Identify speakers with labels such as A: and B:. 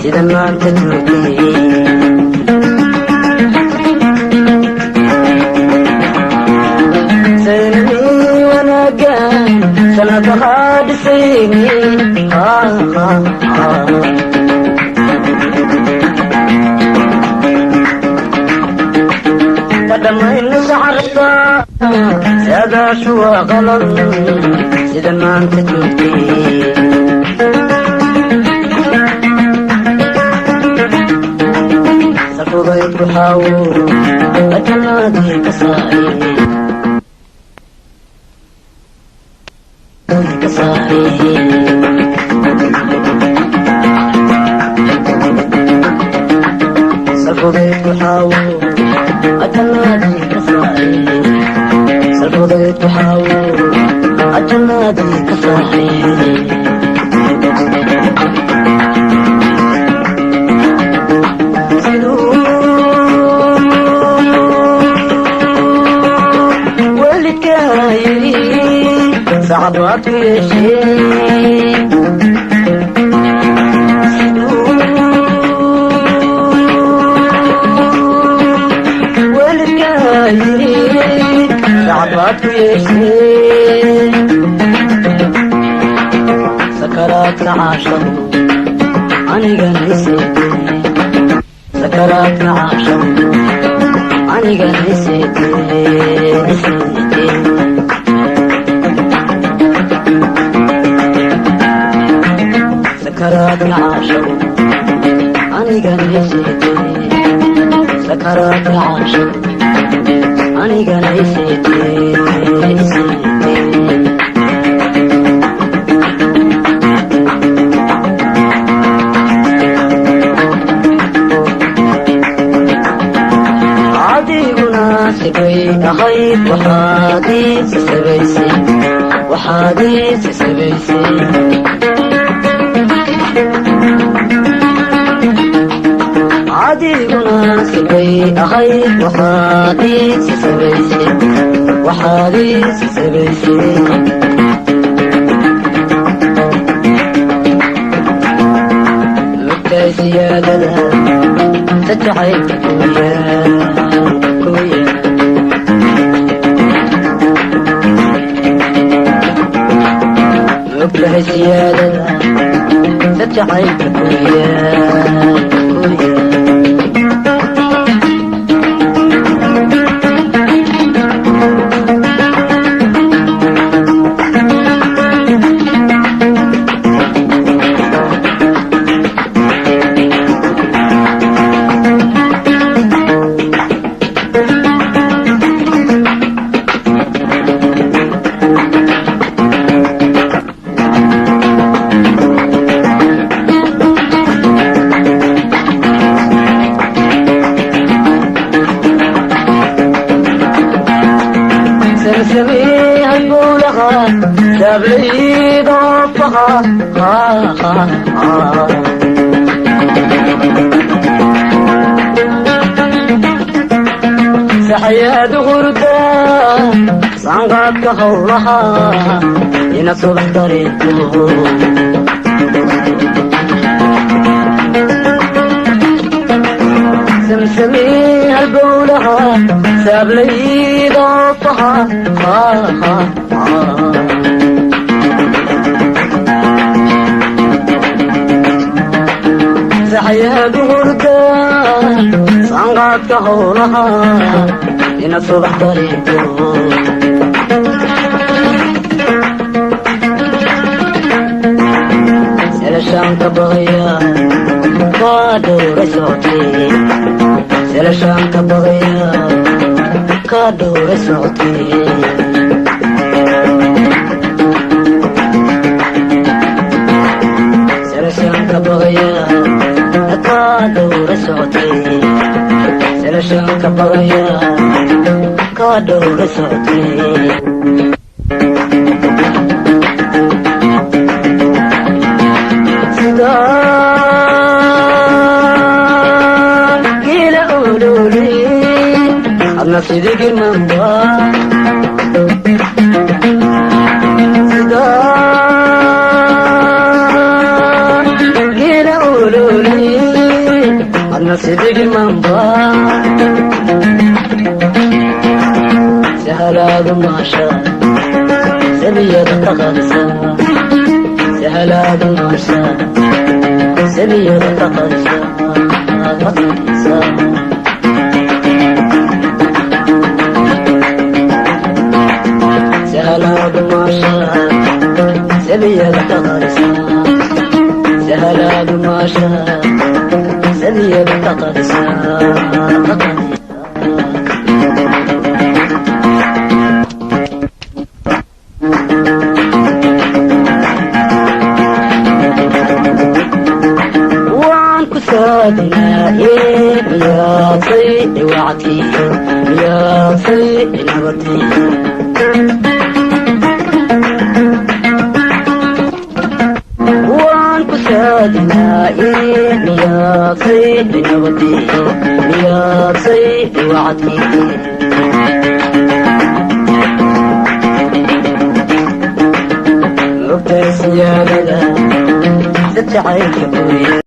A: sida maanta sayni wanaagan sanadaha dhisayni kadhamayna saxarada saadaashu waa qalad sida maanta joogtay تحاول أجنادي كصاحي سرفضي تحاول أجنادي كصاحي سرفضي تحاول أجنادي كصاحي صعبات الشيء والكايرين صعبات الشيء سكرات العاشر أنا نسيت سكرات العاشر أنا نسيت سكرات العاشر أنا نسيت سكرات العاشر أنا نسيت عادي مناسبي أخيط وحاديث سبيسي وحاديث سبيسي عادي مناسبي أخيط وحاديث سبيسي وحاديث سبيسي لبكي سيادة تتعيب كويا كويا لبكي سيادة تتعيب كويا كويا سمسميها المولغة سابلي ضفها سحياد غردة صنقات كخولها ينصبح طريقه سمسميها البولها سابلي ضفها sanqaadka howlaha inaad subax dareento selashaanka baqaya kaa dhowra socotee selashaanka baqaya kaa dhowra socotee selashaanka baqaya kaa dhowra socotee selashaanka baqaya kaa dhowra socotee gila ololi adna sidigi mamba gila ololi adna sidigi mamba sahalaadu maasha sabiyada taqadisa sahalaadu maasha sabiyada taqadisa sahalaadu maasha sabiyada taqadisa sahalaadu maasha sabiyada taqadisa يا صيد وعدي يا صيد نبتي وانك سادنا يا صيد نبتي يا صيد وعدي ربي سيادة ستعيش